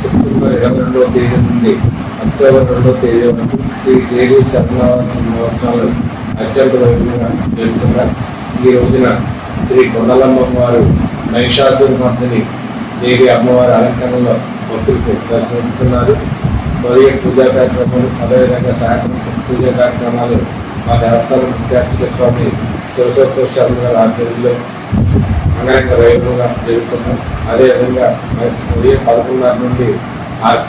సెప్టెంబర్ 22వ తేదీ నుండి అక్టోబర్ 2వ తేదీ వరకు శ్రీ దేవి శరణావతి మహోత్సవాలు అత్యంత వైభవంగా జరుగుతున్నారు. ఈ రోజున శ్రీ కొండలమ్మ వారు మహిషాసురమర్దిని దేవి అమ్మవారి అలంకరణలో భక్తులకు దర్శనమిస్తున్నారు. మరియు పూజా కార్యక్రమాలు అదేవిధంగా సాయంత్రం పూజా కార్యక్రమాలు మా దేవస్థానం ముఖ్యార్చక స్వామి శివసోత్తర శర్మ గారి ఆధ్వర్యంలో అంగరంగ వైభవంగా జరుగుతున్నాం. అదేవిధంగా ఉదయం 11:30 నుండి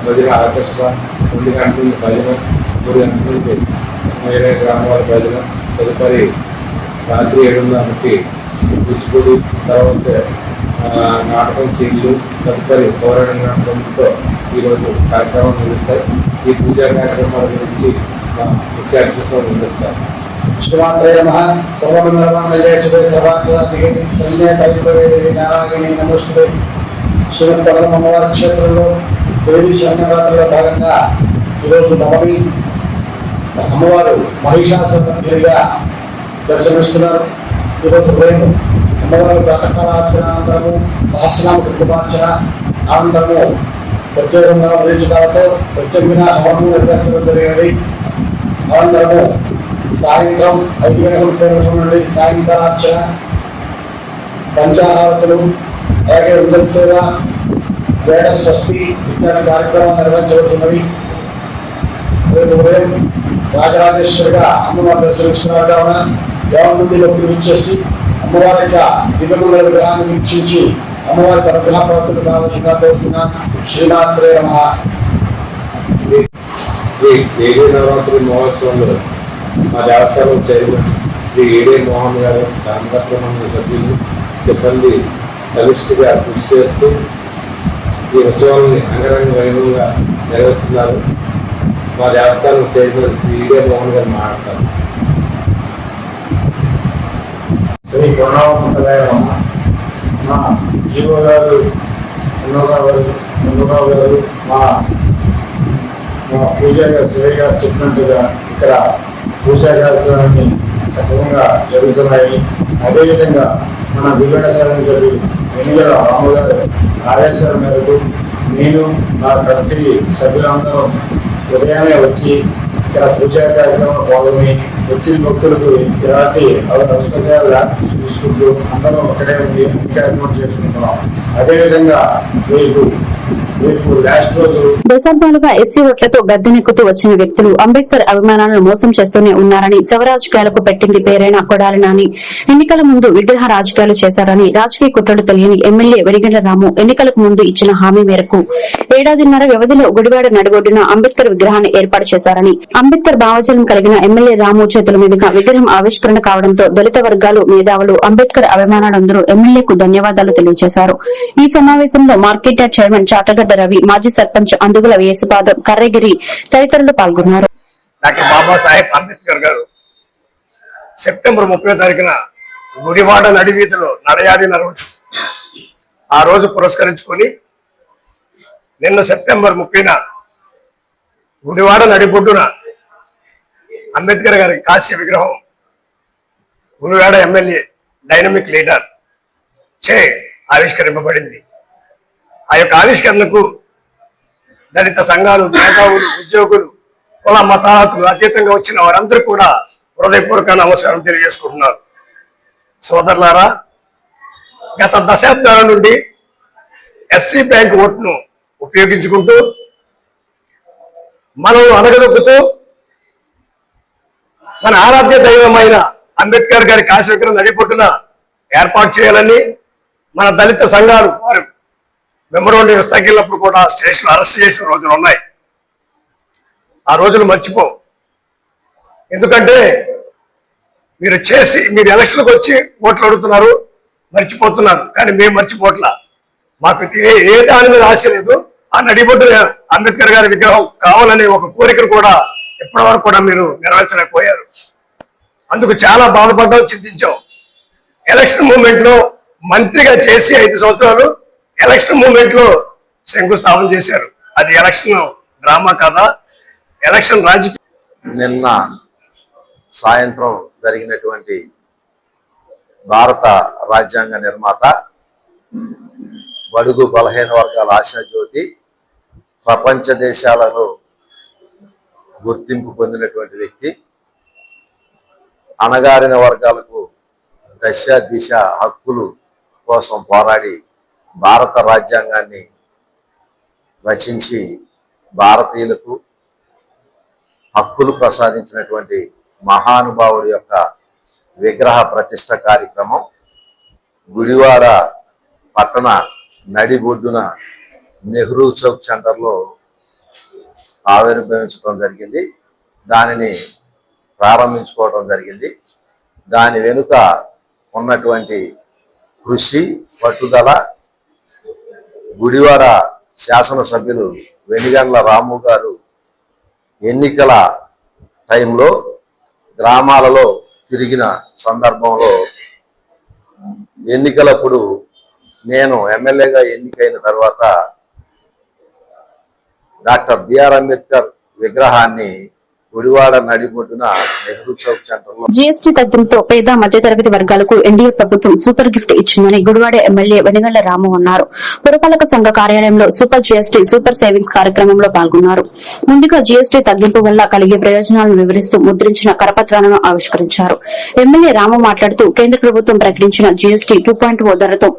భజన ఆర్కెస్ట్రా, 2 గంటల నుండి భజన, 3 గంటల నుండి వేరే గ్రామాల భజన, తదుపరి రాత్రి 7:30కి కూచిపూడి, తర్వాత నాటకం సీన్లు, తదుపరి పౌరాణిక నాటకంతో ఈరోజు కార్యక్రమాలు నిర్వహిస్తాయి. ఈ పూజా కార్యక్రమాల గురించి మా ముఖ్య అతిథులు నిర్వహిస్తారు. శ్రీమాత్రే నమః. సర్వమంగళమంగళే శివే సర్వార్థసాధికే శరణ్యే త్రయంబకే నారాయణి నమోస్తుతే. శ్రీమద్ కొండలమ్మ అమ్మవారి క్షేత్రంలో దేవీ శరణవరాత్రిలో భాగంగా ఈరోజు నవమి అమ్మవారు మహిషాసురమర్దినిగా దర్శనమిస్తున్నారు. ఈరోజు ఉదయం అమ్మవారి ప్రాతకాలార్చన అనంతరము సహస్రనామ కృతమార్చన అనంతరము ప్రత్యేకంగా విరేచకాలతో ప్రత్యేకంగా హవనము నిర్వహించడం జరిగినది. అనంతరము సాయంత్రం 5:30 నుండి సాయంకాలార్చన, పంచాహారతులు, అలాగే వృద్ధ సేవ, వేద స్వస్తి ఇత్యాది కార్యక్రమాలు నిర్వహించబడుతున్నవి. రేపు ఉదయం రాజరాజేశ్వరిగా అమ్మవారి దర్శనమిస్తున్నారు కావున 50 మంది భక్తులు ఇచ్చేసి అమ్మవారి యొక్క దివ్యమంగళ విగ్రహాన్ని వీక్షించి అమ్మవారి అనుగ్రహ ప్రాప్తులు కావాల్సిందిగా కోరుతున్నాను. శ్రీమాత్రే నమః. శ్రీ దేవీ నవరాత్రి మహోత్సవంలో మా దేవస్థానం చైర్మన్ శ్రీ ఏడే మోహన్ గారు, ధర్మకర్త మండలి సభ్యులు, సిబ్బంది సమిష్టిగా కృషి చేస్తూ ఈ ఉత్సవాన్ని అంగరంగ వైభవంగా నిర్వహిస్తున్నారు. మా దేవస్థానం చైర్మన్ శ్రీ ఏడే మోహన్ గారు మాట్లాడతారు. శ్రీ కొండలమ్మ మా జీవో గారు, చంద్రబాబు గారు, మా పూజా గారు, శివయ్య గారు చెప్పినట్టుగా ఇక్కడ పూజా కార్యక్రమాన్ని సక్రమంగా జరుగుతున్నాయి. అదేవిధంగా మన విజయవాడ శాసన సభ్యులు వెనుగల రాము గారు ఆదేశాల మేరకు నేను నా కమిటీ సభ్యులందరం ఉదయాన్నే వచ్చి ఇక్కడ పూజా కార్యక్రమంలో పాల్గొని వచ్చిన భక్తులకు ఎలాంటి అవసరాలు చూసుకుంటూ అందరం ఒకటే ఉంది అన్ని కార్యక్రమం చేసుకుంటున్నాం. అదేవిధంగా రేపు లాస్ట్ రోజు దశాబ్దాలుగా ఎస్సీ ఓట్లతో గద్దెనెక్కుతూ వచ్చిన వ్యక్తులు అంబేద్కర్ అభిమానాలను మోసం చేస్తూనే ఉన్నారని శవ రాజకీయాలకు పెట్టింది పేరైన కొడాలి నాని ఎన్నికల ముందు విగ్రహ రాజకీయాలు చేశారని రాజకీయ కుట్రలు తెలియని ఎమ్మెల్యే వెలిగండ్ల రాము ఎన్నికలకు ముందు ఇచ్చిన హామీ మేరకు 1.5 ఏడాదిన్నర వ్యవధిలో గుడివాడ నడిబొడ్డున అంబేద్కర్ విగ్రహాన్ని ఏర్పాటు చేశారని అంబేద్కర్ భావజనం కలిగిన ఎమ్మెల్యే రాము చేతుల మీదుగా విగ్రహం ఆవిష్కరణ కావడంతో దళిత వర్గాలు, మేధావులు, అంబేద్కర్ అభిమానులందరూ ఎమ్మెల్యేకు ధన్యవాదాలు తెలియజేశారు. ఈ సమావేశంలో market yard chairman Chatagadda Ravi, మాజీ సర్పంచ్ అందుగుల యేసుపాదం, కర్రగిరి తదితరులు పాల్గొన్నారు. డాక్టర్ బాబాసాహెబ్ అంబేద్కర్ గారు సెప్టెంబర్ 30వ తారీఖున గుడివాడ నడివీధిలో నడయాడిన రోజు. ఆ రోజు పురస్కరించుకొని నిన్న సెప్టెంబర్ 30న గుడివాడ నడిబొడ్డున అంబేద్కర్ గారి కాశ్య విగ్రహం గుడివాడ ఎమ్మెల్యే డైనమిక్ లీడర్ చే ఆవిష్కరింపబడింది. ఆ యొక్క ఆవిష్కరణకు దళిత సంఘాలు, మేధావులు, ఉద్యోగులు, కుల మతాలకు అతీతంగా వచ్చిన వారందరూ కూడా హృదయపూర్వక నమస్కారం తెలియజేసుకుంటున్నారు. సోదరులారా, గత దశాబ్దాల నుండి ఎస్సీ బ్యాంక్ ఓటును ఉపయోగించుకుంటూ మనం అనగదొక్కుతూ మన ఆరాధ్య దైవమైన అంబేద్కర్ గారి కాశీ విగ్రహం నడిపొట్టున ఏర్పాటు చేయాలని మన దళిత సంఘాలు వారు మెమోరాండం తగిలినప్పుడు కూడా స్టేషన్ అరెస్ట్ చేసిన రోజులు ఉన్నాయి. ఆ రోజులు మర్చిపో. ఎందుకంటే మీరు ఎలక్షన్కి వచ్చి ఓట్లు అడుగుతున్నారు, మర్చిపోతున్నారు. కానీ మేము మర్చిపోట్లా. మాకు ఏ దాని మీద ఆశ లేదు. ఆ నడిబొడ్డు అంబేద్కర్ గారి విగ్రహం కావాలనే ఒక కోరికను కూడా ఇప్పటి వరకు కూడా మీరు నెరవేర్చలేకపోయారు. అందుకు చాలా బాధపడ్డాం, చింతించాం. ఎలక్షన్ మూమెంట్ లో మంత్రిగా చేసి 5 సంవత్సరాలు ఎలక్షన్ మూమెంట్ లో శంకుస్థాపన చేశారు. అది ఎలక్షన్ డ్రామా కాదా, ఎలక్షన్ రాజకీయం? నిన్న సాయంత్రం జరిగినటువంటి భారత రాజ్యాంగ నిర్మాత, బడుగు బలహీన వర్గాల ఆశాజ్యోతి, ప్రపంచ దేశాలలో గుర్తింపు పొందినటువంటి వ్యక్తి, అణగారిన వర్గాలకు దశ దిశ హక్కులు కోసం పోరాడి భారత రాజ్యాంగాన్ని రచించి భారతీయులకు హక్కులు ప్రసాదించినటువంటి మహానుభావుడి యొక్క విగ్రహ ప్రతిష్ట కార్యక్రమం గుడివాడ పట్టణ నడిబొడ్డున నెహ్రూ చౌక్ సెంటర్లో ఆవిర్భవించడం జరిగింది. దానిని ప్రారంభించుకోవడం జరిగింది. దాని వెనుక ఉన్నటువంటి కృషి, పట్టుదల గుడివాడ శాసనసభ్యులు వెనిగండ్ల రాము గారు ఎన్నికల టైంలో గ్రామాలలో తిరిగిన సందర్భంలో ఎన్నికలప్పుడు నేను ఎమ్మెల్యేగా ఎన్నికైన తర్వాత డాక్టర్ బిఆర్ అంబేద్కర్ విగ్రహాన్ని గుడివాడ నడిబొడ్డున నెహ్రూ చౌక్ సెంటర్ లో జీఎస్టీ తగ్గింపుతో పేద మధ్యతరగతి వర్గాలకు ఎన్డీఏ ప్రభుత్వం సూపర్ గిఫ్ట్ ఇచ్చిందని గుడివాడ ఎమ్మెల్యే వెనిగండ్ల రాము అన్నారు. పురపాలక సంఘ కార్యాలయంలో సూపర్ జీఎస్టీ సూపర్ సేవింగ్స్ కార్యక్రమంలో పాల్గొన్నారు. ముందుగా జీఎస్టీ తగ్గింపు వల్ల కలిగే ప్రయోజనాలను వివరిస్తూ ముద్రించిన కరపత్రాలను ఆవిష్కరించారు. ఎమ్మెల్యే రాము మాట్లాడుతూ కేంద్ర ప్రభుత్వం ప్రకటించిన జీఎస్టీ 2.0 ధరతో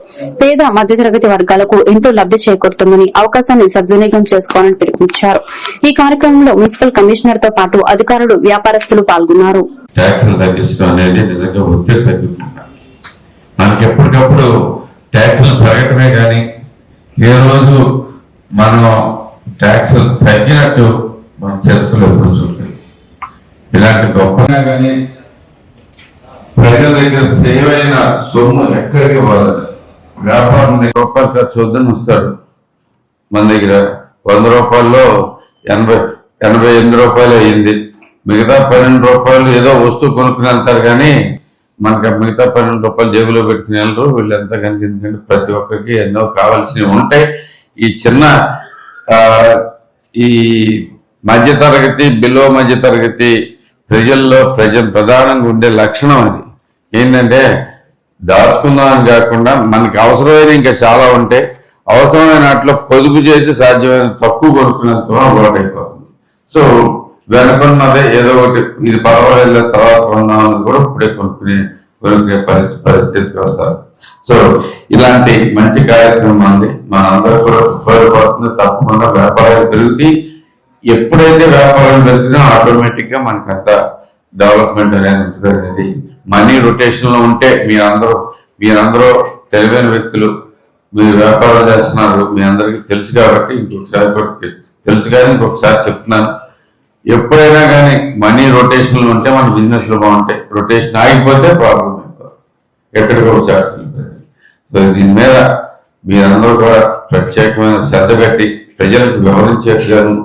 పేద మధ్యతరగతి వర్గాలకు ఎంతో లబ్ది చేకూరుతుందని, అవకాశాన్ని సద్వినియోగం చేసుకోవాలని పిలుపునిచ్చారు. ఈ కార్యక్రమంలో మున్సిపల్ కమిషనర్ తో పాటు అధికారులు, వ్యాపారస్తులు పాల్గొన్నారు. ట్యాక్సులు తగ్గించడం అనేది నిజంగా ఒత్తిడి తగ్గుతుంది. మనకి ఎప్పటికప్పుడు ట్యాక్సులు పెరగటమే కానీ ఏ రోజు మనం ట్యాక్సులు తగ్గినట్టు మన చరిత్రలో ఎప్పుడు చూడలేదు. ఇలాంటి గొప్పగా కానీ ప్రజల దగ్గర సేవ్ అయిన సొమ్ము ఎక్కడికి పోలేదు. వ్యాపారం రూపాయలు ఖర్చు వద్దని వస్తాడు, మన దగ్గర 100 రూపాయల్లో 88 రూపాయలు అయ్యింది. మిగతా 12 రూపాయలు ఏదో వస్తువు కొనుక్కుని వెళ్తారు కానీ మనకి మిగతా 12 రూపాయలు జేబులో పెట్టుకుని వెళ్ళరు వీళ్ళంతా కనుక. ఎందుకంటే ప్రతి ఒక్కరికి ఎన్నో కావాల్సినవి ఉంటాయి. ఈ చిన్న ఈ మధ్యతరగతి, బిలో మధ్యతరగతి ప్రజల్లో ప్రధానంగా ఉండే లక్షణం అది ఏంటంటే దాచుకుందామని కాకుండా మనకి అవసరమైన ఇంకా చాలా ఉంటే అవసరమైన వాటిలో పొదుపు చేసి సాధ్యమైన తక్కువ కొనుక్కునేంత అలవాటైపోతుంది. సో వెనుకున్నదే ఏదో ఒకటి ఇది పర్వాలేదు తర్వాత కొన్నామని కూడా ఇప్పుడే కొనుక్కునే పరిస్థితికి వస్తారు. సో ఇలాంటి మంచి కార్యక్రమం ఉంది, మనందరూ కూడా ఉపయోగపడుతుంది. తప్పకుండా వ్యాపారాలు పెరుగుతాయి. ఎప్పుడైతే వ్యాపారాలు పెరుగుతుందో ఆటోమేటిక్ గా మనకంత డెవలప్మెంట్ అనేది ఉంటుంది. అనేది మనీ రొటేషన్ లో ఉంటే మీరందరూ తెలివైన వ్యక్తులు, మీరు వ్యాపారాలు చేస్తున్నారు, మీ అందరికీ తెలుసు కాబట్టి ఇంకొకసారి తెలుసు కానీ ఇంకొకసారి చెప్తున్నాను. ఎప్పుడైనా కానీ మనీ రొటేషన్ లో ఉంటే మన బిజినెస్ లో బాగుంటాయి. రొటేషన్ ఆగిపోతే ప్రాబ్లం అయిపోతుంది, ఎక్కడికి ఒకసారి. సో దీని మీద మీరందరూ కూడా ప్రత్యేకమైన శ్రద్ధ పెట్టి ప్రజలకు వివరించేట్టుగాను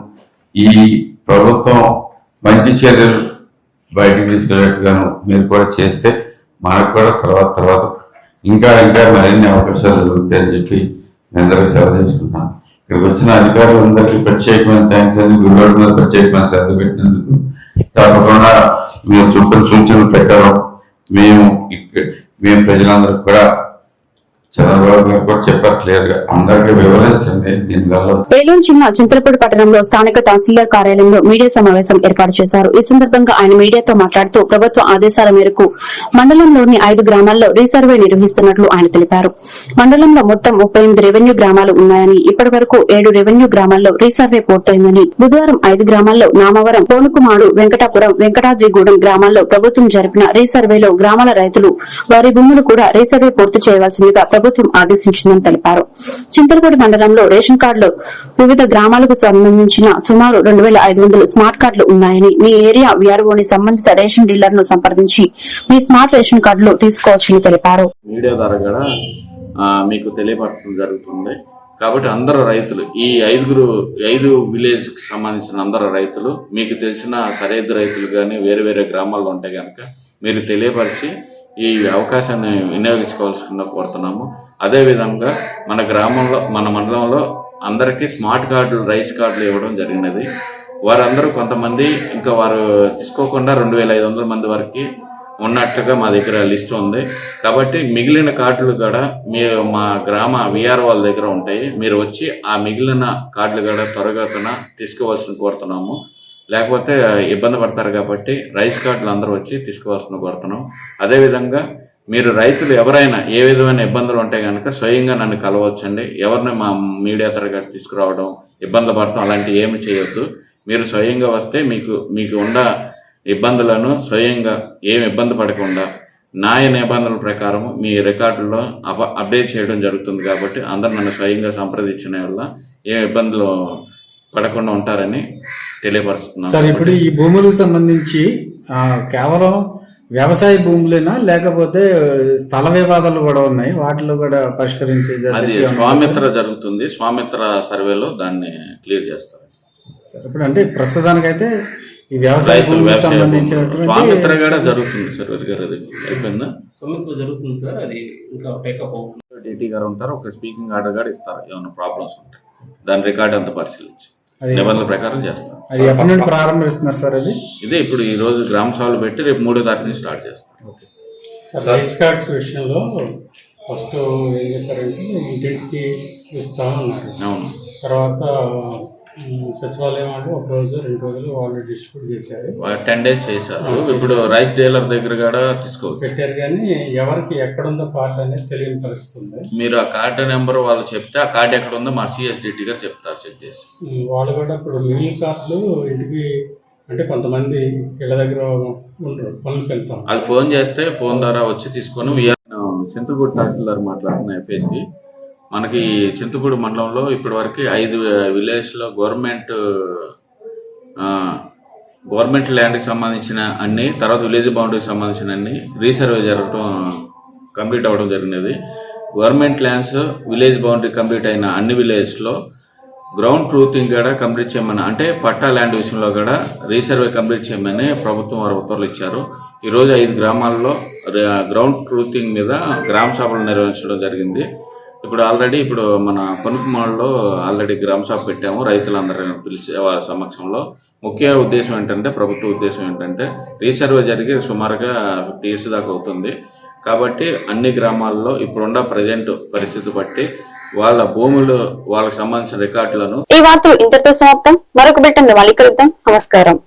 ఈ ప్రభుత్వం మంచి చర్యలు బయటకు తీసుకెళ్ళేట్టుగాను మీరు కూడా చేస్తే మనకు కూడా తర్వాత ఇంకా మరిన్ని అవకాశాలు జరుగుతాయని చెప్పి నేను అందరికీ సెలవు తీసుకుంటున్నాను. ఇక్కడికి వచ్చిన అధికారులందరికీ ప్రత్యేకమైన థ్యాంక్స్ అని, గుడివాడ మీద ప్రత్యేకమైన శ్రద్ధ పెట్టినందుకు. తప్పకుండా మీరు చెప్పిన సూచనల ప్రకారం మేము ప్రజలందరూ కూడా చంద్రబాబు గారు కూడా చెప్పారు క్లియర్ గా, అందరికీ వివరించండి. దీనివల్ల ఏలూరు జిల్లా చింతలపూడి పట్టణంలో స్థానిక తహసీల్దార్ కార్యాలయంలో మీడియా సమావేశం ఏర్పాటు చేశారు. ఈ సందర్భంగా ఆయన మీడియాతో మాట్లాడుతూ ప్రభుత్వ ఆదేశాల మేరకు మండలంలోని 5 గ్రామాల్లో రీసర్వే నిర్వహిస్తున్నట్లు ఆయన తెలిపారు. మండలంలో మొత్తం 38 రెవెన్యూ గ్రామాలు ఉన్నాయని, ఇప్పటి వరకు 7 రెవెన్యూ గ్రామాల్లో రీసర్వే పూర్తయిందని, బుధవారం 5 గ్రామాల్లో నామవరం, పోనుకుమాడు, వెంకటాపురం, వెంకటాద్రిగూడెం గ్రామాల్లో ప్రభుత్వం జరిపిన రీసర్వేలో గ్రామాల రైతులు వారి భూములు కూడా రీసర్వే పూర్తి చేయవలసిందిగా ప్రభుత్వం ఆదేశించిందని తెలిపారు. చింతలపూడి మండలంలో రేషన్ కార్డులు వివిధ గ్రామాలకు సంబంధించిన సుమారు 2500 స్మార్ట్ కార్డులు ఉన్నాయని, మీ ఏరియా వీఆర్ఓని సంబంధిత రేషన్ డీలర్ను సంప్రదించి మీ స్మార్ట్ రేషన్ కార్డులు తీసుకోవచ్చని తెలిపారు. మీడియా ద్వారా కూడా మీకు తెలియపరచడం జరుగుతుంది. కాబట్టి అందరు రైతులు, ఈ 5 విలేజ్ కి సంబంధించిన అందరు రైతులు, మీకు తెలిసిన సరిహద్దు రైతులు కానీ వేరే గ్రామాల్లో ఉంటే కనుక మీరు తెలియపరిచి ఈ అవకాశాన్ని వినియోగించుకోవాల్సిందిగా కోరుతున్నాము. అదేవిధంగా మన గ్రామంలో, మన మండలంలో అందరికీ స్మార్ట్ కార్డులు, రైస్ కార్డులు ఇవ్వడం జరిగినది. వారందరూ కొంతమంది ఇంకా వారు తీసుకోకుండా 2500 మంది వరకు ఉన్నట్టుగా మా దగ్గర లిస్ట్ ఉంది. కాబట్టి మిగిలిన కార్డులు కూడా మీరు మా గ్రామ విఆర్ వాళ్ళ దగ్గర ఉంటాయి. మీరు వచ్చి ఆ మిగిలిన కార్డులు కూడా త్వరగా తీసుకోవాల్సిన కోరుతున్నాము. లేకపోతే ఇబ్బంది పడతారు కాబట్టి రైస్ కార్డులు అందరూ వచ్చి తీసుకోవాల్సిన కోరుతున్నాం. అదేవిధంగా మీరు రైతులు ఎవరైనా ఏ విధమైన ఇబ్బందులు ఉంటే కనుక స్వయంగా నన్ను కలవచ్చండి. ఎవరిని మా మీడియా తరగతి తీసుకురావడం, ఇబ్బందులు పడటం అలాంటివి ఏమి చేయొద్దు. మీరు స్వయంగా వస్తే మీకు ఉన్న ఇబ్బందులను స్వయంగా ఏమి ఇబ్బంది పడకుండా న్యాయ నిబంధనల ప్రకారం మీ రికార్డుల్లో అప్డేట్ చేయడం జరుగుతుంది. కాబట్టి అందరూ నన్ను స్వయంగా సంప్రదించిన వల్ల ఏ ఇబ్బందులు పడకుండా ఉంటారని తెలియపరుస్తున్నాను. సార్, ఇప్పుడు ఈ భూములకు సంబంధించి కేవలం వ్యవసాయ భూములేనా, లేకపోతే స్థల వివాదాలు కూడా ఉన్నాయి, వాటిలో కూడా పరిష్కరించే అది స్వామిత్ర జరుగుతుంది. స్వామిత్ర సర్వేలో దాన్ని క్లియర్ చేస్తారు. ఇప్పుడు అంటే ప్రస్తుతానికైతే ఈ వ్యవసాయ భూములకు సంబంధించినటువంటి స్వామిత్ర కూడా జరుగుతుంది సార్. అది అయిపోయిందా? స్వామిత్ర జరుగుతుంది సార్. అది ఇంకా టేకప్ అవుతుంది. డీటీ గారు ఉంటారు, ఒక స్పీకింగ్ ఆర్డర్ కూడా ఇస్తారు. ఏమైనా ప్రాబ్లమ్స్ ఉంటాయి దాని రికార్డ్ అంతా పరిశీలించి నిబంధనల ప్రకారం చేస్తాం. అది ఎప్పటి నుండి ప్రారంభిస్తున్నారు సార్? అది ఇదే ఇప్పుడు ఈ రోజు గ్రామ సభలు పెట్టి రేపు 3వ తారీఖు నుంచి స్టార్ట్ చేస్తాం. రైస్ కార్డ్స్ విషయంలో ఫస్ట్ ఏం చెప్పారంటే ఇంటింటికి ఇస్తామన్నారు. అవును. తర్వాత సచివాలయం వాళ్ళు 1 రోజు 2 రోజులు వాళ్ళు డిస్ట్రిబ్యూట్ చేశారు. 10 days చేశారు. ఇప్పుడు రైస్ డీలర్ దగ్గర కూడా తీసుకోవచ్చు పెట్టారు, కానీ ఎవరికి ఎక్కడుందో కార్డు అనేది తెలియని పరిస్థితి ఉంది. మీరు ఆ కార్డు నెంబర్ వాళ్ళు చెప్తే ఆ కార్డు ఎక్కడ ఉందో మా సిఎస్డిటీ గారు చెప్తారు చెక్ చేసి. వాళ్ళు కూడా ఇప్పుడు మిగిలిన కార్డులు ఇంటికి అంటే కొంతమంది ఇళ్ళ దగ్గర ఉండరు, పనులకు వెళ్తాం. వాళ్ళు ఫోన్ చేస్తే ఫోన్ ద్వారా వచ్చి తీసుకొని చింతలపూడి తహసీల్దార్ మాట్లాడుతున్న ఎఫ్ఏసి మనకి చింతలపూడి మండలంలో ఇప్పటి వరకు 5 విలేజ్లో గవర్నమెంట్ ల్యాండ్కి సంబంధించిన అన్ని, తర్వాత విలేజ్ బౌండరీకి సంబంధించిన అన్ని రీసర్వే జరగడం కంప్లీట్ అవ్వడం జరిగినది. Government lands village boundary complete అయిన అన్ని విలేజ్లో గ్రౌండ్ ట్రూతింగ్ కూడా కంప్లీట్ చేయమని, అంటే పట్టా ల్యాండ్ విషయంలో కూడా రీసర్వే కంప్లీట్ చేయమని ప్రభుత్వం వారు ఉత్తర్వులు ఇచ్చారు. ఈరోజు 5 గ్రామాల్లో గ్రౌండ్ ట్రూతింగ్ మీద గ్రామ సభలు నిర్వహించడం జరిగింది. ఇప్పుడు మన కొనుక్కుమాల్లో ఆల్రెడీ గ్రామ సభ పెట్టాము. రైతులందరూ పిలిచే వారి సమక్షంలో ముఖ్య ఉద్దేశం ఏంటంటే, ప్రభుత్వ ఉద్దేశం ఏంటంటే రీసర్వే జరిగి సుమారుగా 50 years దాకా అవుతుంది. కాబట్టి అన్ని గ్రామాల్లో ఇప్పుడున్న ప్రజెంట్ పరిస్థితి బట్టి వాళ్ళ భూములు, వాళ్ళకి సంబంధించిన రికార్డులను. ఈ వార్తలు ఇంతటితో సమాప్తం. మరొక బిడ్డ మళ్ళీ కలుద్దాం. నమస్కారం.